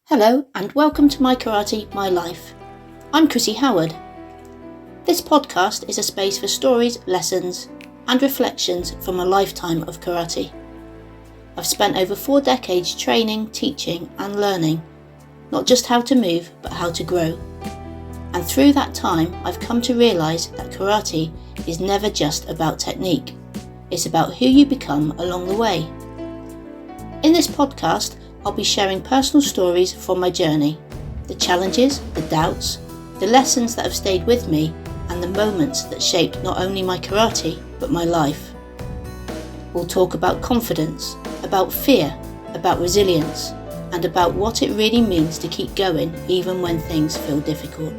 Hello and welcome to My Karate, My Life. I'm Chrissy Howard. This podcast is a space for stories, lessons and reflections from a lifetime of karate. I've spent over 4 decades training, teaching and learning, not just how to move but how to grow. And through that time I've come to realise that karate is never just about technique, it's about who you become along the way. In this podcast I'll be sharing personal stories from my journey, the challenges, the doubts, the lessons that have stayed with me and the moments that shaped not only my karate but my life. We'll talk about confidence, about fear, about resilience and about what it really means to keep going even when things feel difficult.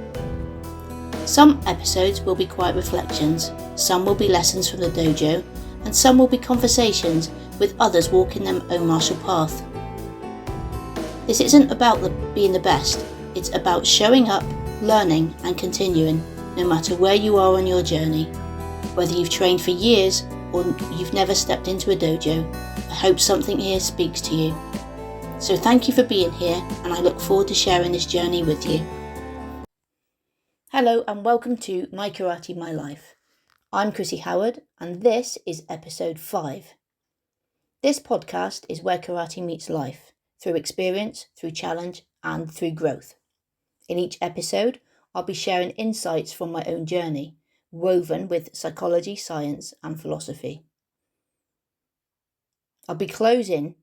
Some episodes will be quiet reflections, some will be lessons from the dojo and some will be conversations with others walking their own martial path. This isn't about being the best, it's about showing up, learning and continuing, no matter where you are on your journey. Whether you've trained for years or you've never stepped into a dojo, I hope something here speaks to you. So thank you for being here and I look forward to sharing this journey with you. Hello and welcome to My Karate, My Life. I'm Chrissy Howard and this is episode 5. This podcast is where karate meets life. Through experience, through challenge, and through growth. In each episode, I'll be sharing insights from my own journey, woven with psychology, science, and philosophy. I'll be closing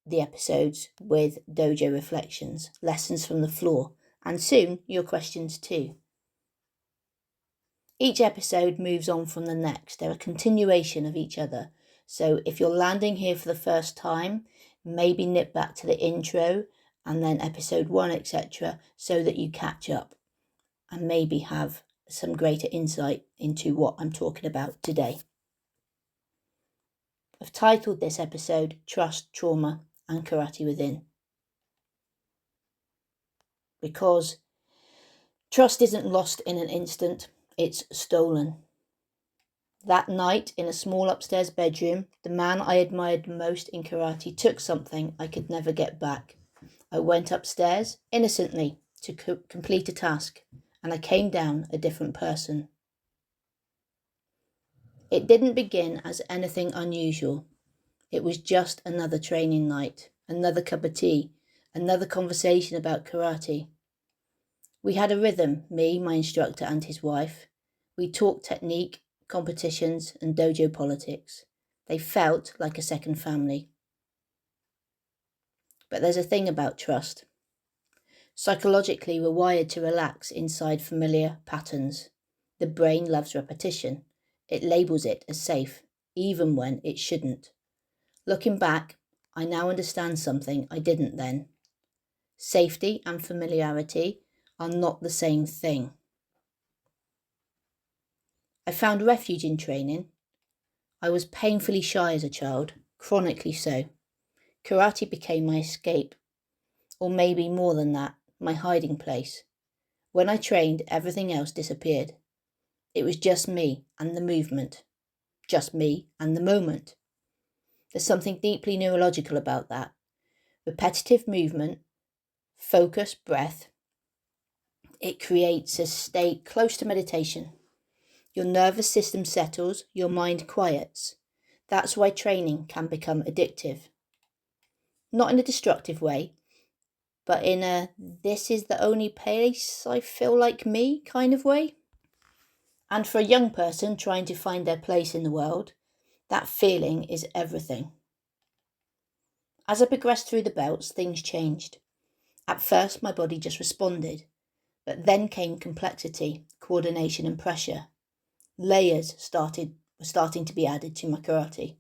the episodes with dojo reflections, lessons from the floor, and soon your questions too. Each episode moves on from the next. They're a continuation of each other. So if you're landing here for the first time, maybe nip back to the intro and then episode 1, etc. so that you catch up and maybe have some greater insight into what I'm talking about today. I've titled this episode Trust, Trauma and Karate Within. Because trust isn't lost in an instant, it's stolen. That night, in a small upstairs bedroom, the man I admired most in karate took something I could never get back. I went upstairs, innocently, to complete a task, and I came down a different person. It didn't begin as anything unusual. It was just another training night, another cup of tea, another conversation about karate. We had a rhythm, me, my instructor, and his wife. We talked technique, competitions and dojo politics. They felt like a second family. But there's a thing about trust. Psychologically, we're wired to relax inside familiar patterns. The brain loves repetition. It labels it as safe, even when it shouldn't. Looking back, I now understand something I didn't then. Safety and familiarity are not the same thing. I found refuge in training. I was painfully shy as a child, chronically so. Karate became my escape, or maybe more than that, my hiding place. When I trained, everything else disappeared. It was just me and the movement, just me and the moment. There's something deeply neurological about that. Repetitive movement, focus, breath. It creates a state close to meditation. Your nervous system settles, your mind quiets. That's why training can become addictive. Not in a destructive way, but in a this is the only place I feel like me kind of way. And for a young person trying to find their place in the world, that feeling is everything. As I progressed through the belts, things changed. At first, my body just responded, but then came complexity, coordination and pressure. Layers were starting to be added to my karate.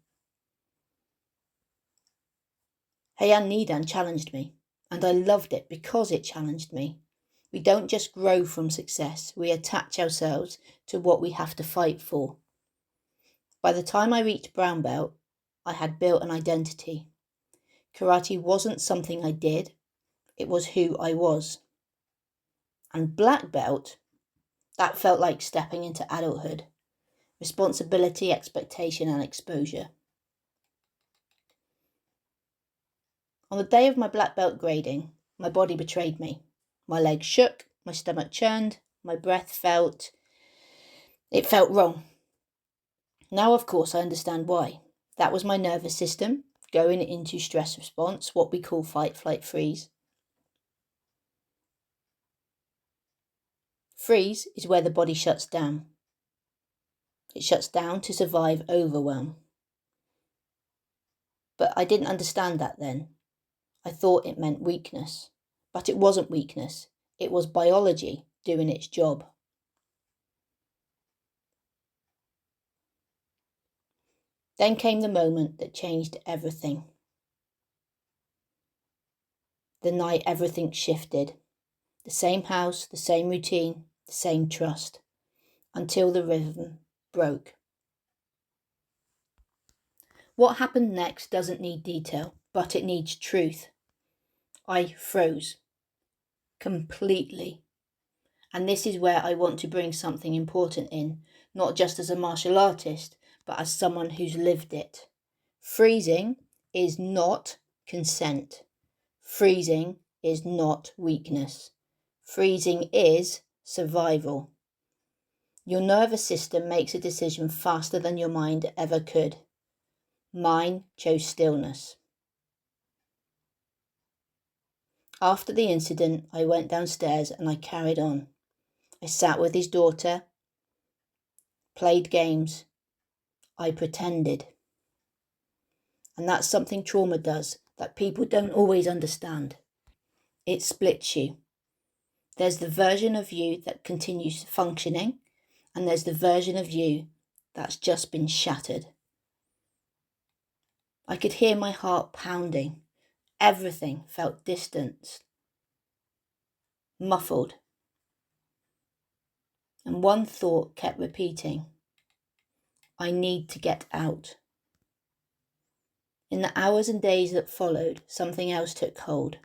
Heian Nidan challenged me, and I loved it because it challenged me. We don't just grow from success, we attach ourselves to what we have to fight for. By the time I reached brown belt, I had built an identity. Karate wasn't something I did, it was who I was. And black belt, that felt like stepping into adulthood. Responsibility, expectation and exposure. On the day of my black belt grading, My body betrayed me. My legs shook, my stomach churned, my breath felt wrong. Now, of course, I understand why. That was my nervous system going into stress response, what we call fight, flight, freeze. Freeze is where the body shuts down. It shuts down to survive overwhelm. But I didn't understand that then. I thought it meant weakness. But it wasn't weakness. It was biology doing its job. Then came the moment that changed everything. The night everything shifted. The same house, the same routine, the same trust. Until the rhythm broke. What happened next doesn't need detail, but it needs truth. I froze. Completely. And this is where I want to bring something important in, not just as a martial artist, but as someone who's lived it. Freezing is not consent. Freezing is not weakness. Freezing is survival. Your nervous system makes a decision faster than your mind ever could. Mine chose stillness. After the incident, I went downstairs and I carried on. I sat with his daughter, played games. I pretended. And that's something trauma does that people don't always understand. It splits you. There's the version of you that continues functioning, and there's the version of you that's just been shattered. I could hear my heart pounding. Everything felt distanced, muffled. And one thought kept repeating, I need to get out. In the hours and days that followed, something else took hold.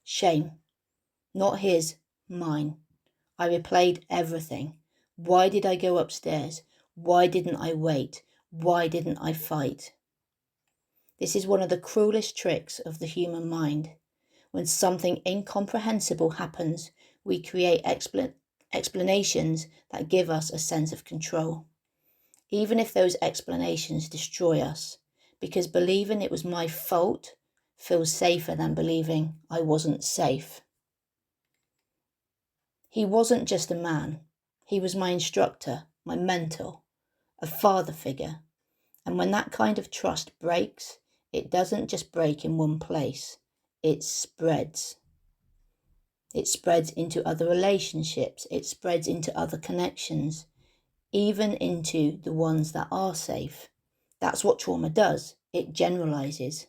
Shame. Not his, mine. I replayed everything. Why did I go upstairs? Why didn't I wait? Why didn't I fight? This is one of the cruelest tricks of the human mind. When something incomprehensible happens, we create explanations that give us a sense of control. Even if those explanations destroy us, because believing it was my fault feels safer than believing I wasn't safe. He wasn't just a man. He was my instructor, my mentor, a father figure. And when that kind of trust breaks, it doesn't just break in one place. It spreads. It spreads into other relationships. It spreads into other connections, even into the ones that are safe. That's what trauma does. It generalizes.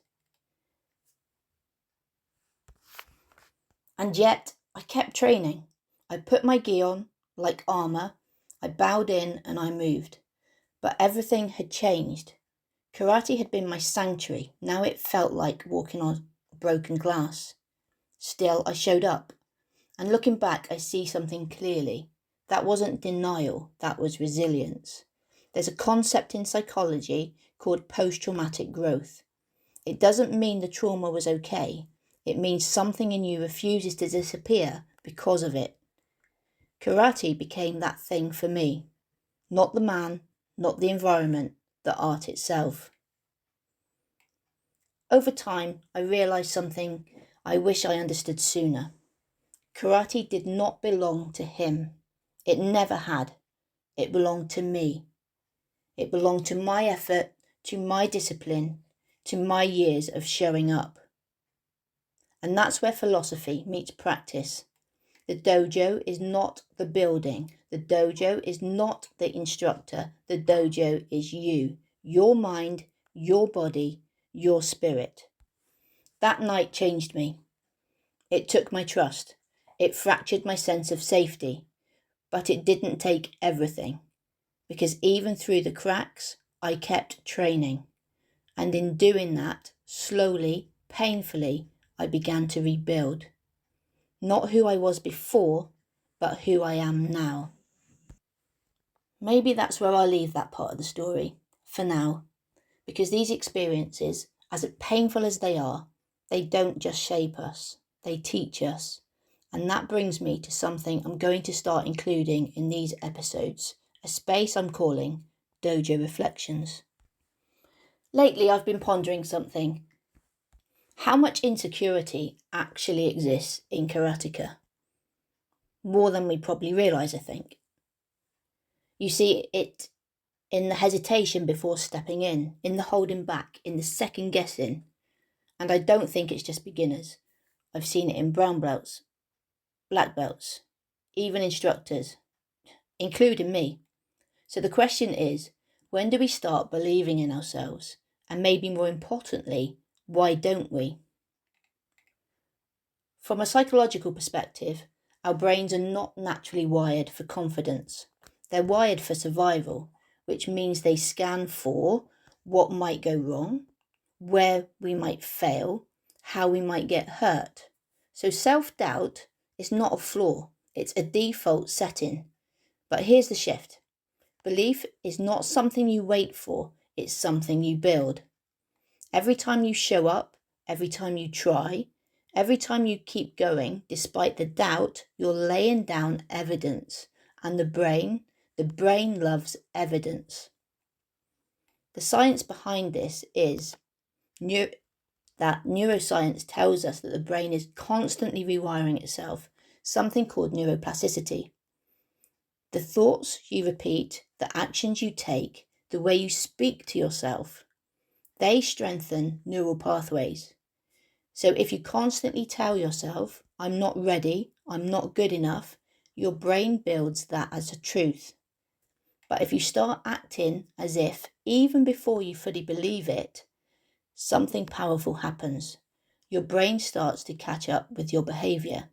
And yet, I kept training. I put my gi on, like armour. I bowed in and I moved. But everything had changed. Karate had been my sanctuary. Now it felt like walking on broken glass. Still, I showed up. And looking back, I see something clearly. That wasn't denial, that was resilience. There's a concept in psychology called post-traumatic growth. It doesn't mean the trauma was okay. It means something in you refuses to disappear because of it. Karate became that thing for me. Not the man, not the environment, the art itself. Over time, I realised something I wish I understood sooner. Karate did not belong to him. It never had. It belonged to me. It belonged to my effort, to my discipline, to my years of showing up. And that's where philosophy meets practice. The dojo is not the building. The dojo is not the instructor. The dojo is you, your mind, your body, your spirit. That night changed me. It took my trust. It fractured my sense of safety. But it didn't take everything. Because even through the cracks, I kept training. And in doing that, slowly, painfully, I began to rebuild. Not who I was before, but who I am now. Maybe that's where I'll leave that part of the story, for now. Because these experiences, as painful as they are, they don't just shape us, they teach us. And that brings me to something I'm going to start including in these episodes, a space I'm calling Dojo Reflections. Lately, I've been pondering something. How much insecurity actually exists in Karateka? More than we probably realise, I think. You see it in the hesitation before stepping in the holding back, in the second guessing. And I don't think it's just beginners. I've seen it in brown belts, black belts, even instructors, including me. So the question is, when do we start believing in ourselves? And maybe more importantly, why don't we? From a psychological perspective, our brains are not naturally wired for confidence. They're wired for survival, which means they scan for what might go wrong, where we might fail, how we might get hurt. So self-doubt is not a flaw, it's a default setting. But here's the shift. Belief is not something you wait for, it's something you build. Every time you show up, every time you try, every time you keep going, despite the doubt, you're laying down evidence. And the brain loves evidence. The science behind this is that neuroscience tells us that the brain is constantly rewiring itself, something called neuroplasticity. The thoughts you repeat, the actions you take, the way you speak to yourself, they strengthen neural pathways. So if you constantly tell yourself, I'm not ready, I'm not good enough, your brain builds that as a truth. But if you start acting as if, even before you fully believe it, something powerful happens. Your brain starts to catch up with your behavior.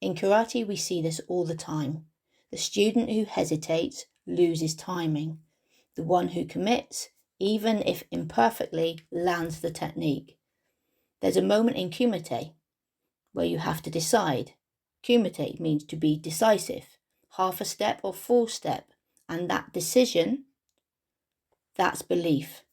In karate, we see this all the time. The student who hesitates loses timing. The one who commits, even if imperfectly, lands the technique. There's a moment in kumite where you have to decide. Kumite means to be decisive, half a step or full step, and that decision, that's belief.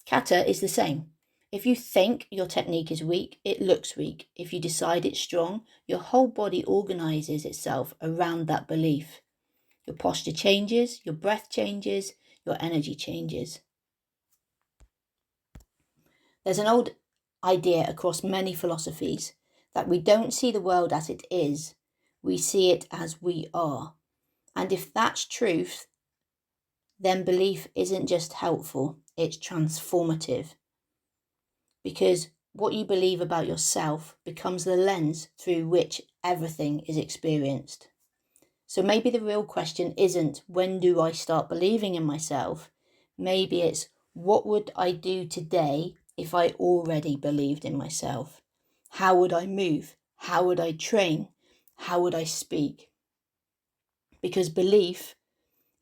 Kata is the same. If you think your technique is weak, it looks weak. If you decide it's strong, your whole body organises itself around that belief. Your posture changes, your breath changes, your energy changes. There's an old idea across many philosophies that we don't see the world as it is, we see it as we are. And if that's truth, then belief isn't just helpful, it's transformative. Because what you believe about yourself becomes the lens through which everything is experienced. So maybe the real question isn't, when do I start believing in myself? Maybe it's, what would I do today if I already believed in myself? How would I move? How would I train? How would I speak? Because belief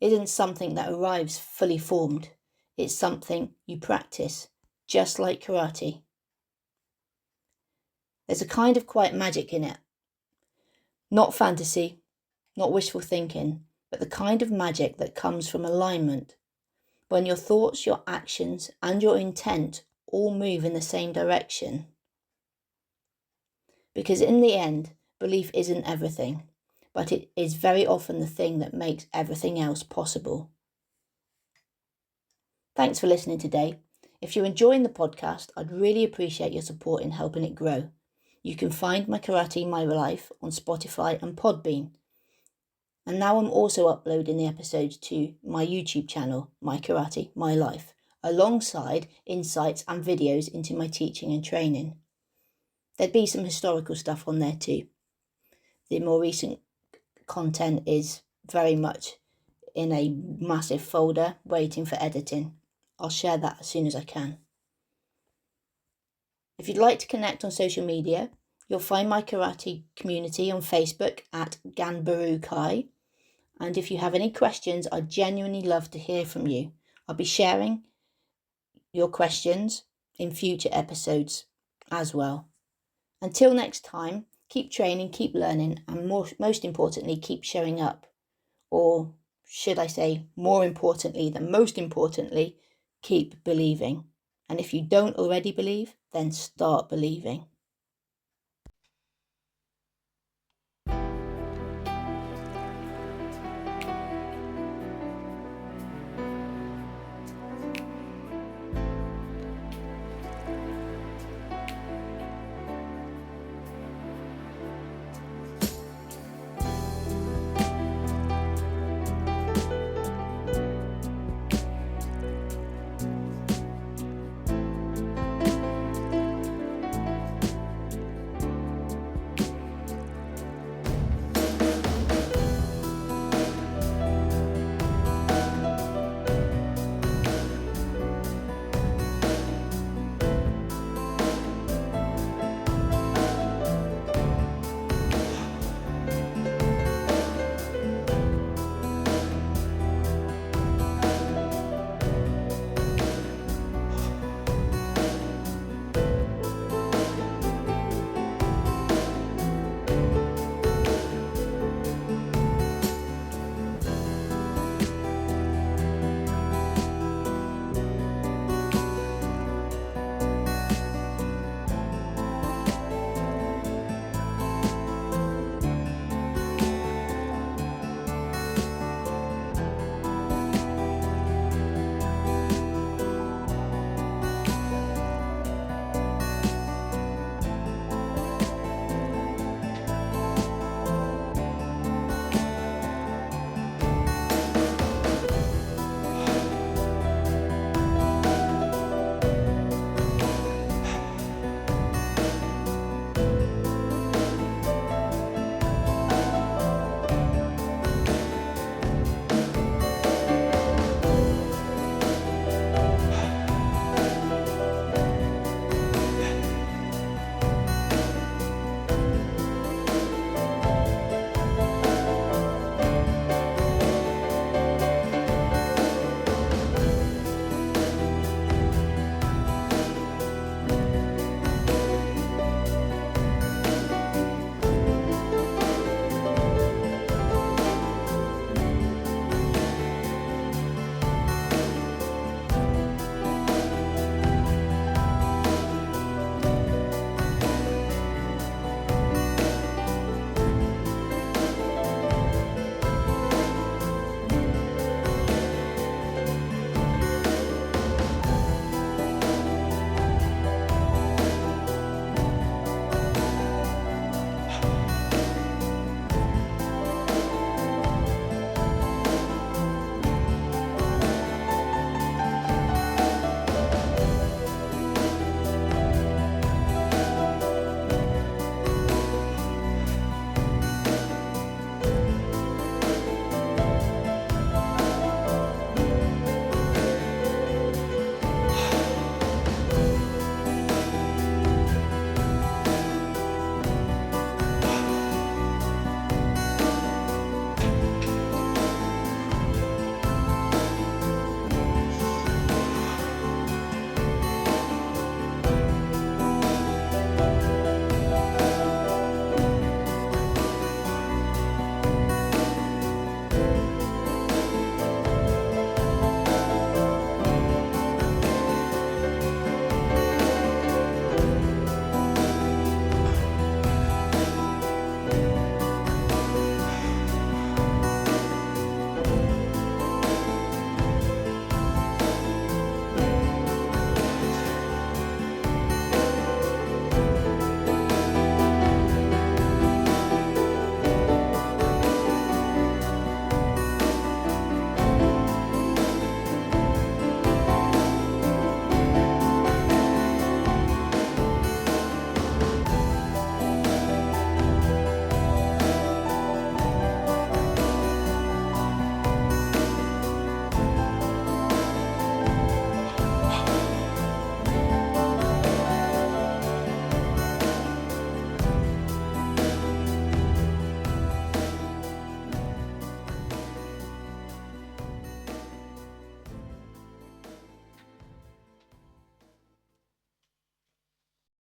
isn't something that arrives fully formed. It's something you practice, just like karate. There's a kind of quiet magic in it. Not fantasy, not wishful thinking, but the kind of magic that comes from alignment. When your thoughts, your actions, and your intent all move in the same direction. Because in the end, belief isn't everything, but it is very often the thing that makes everything else possible. Thanks for listening today. If you're enjoying the podcast, I'd really appreciate your support in helping it grow. You can find my Karate, My Life on Spotify and Podbean. And now I'm also uploading the episodes to my YouTube channel, My Karate, My Life, alongside insights and videos into my teaching and training. There'd be some historical stuff on there too. The more recent content is very much in a massive folder waiting for editing. I'll share that as soon as I can. If you'd like to connect on social media, you'll find my karate community on Facebook at Ganbaru Kai. And if you have any questions, I'd genuinely love to hear from you. I'll be sharing your questions in future episodes as well. Until next time, keep training, keep learning, and most importantly, keep showing up. Or should I say, more importantly than most importantly, keep believing. And if you don't already believe, then start believing.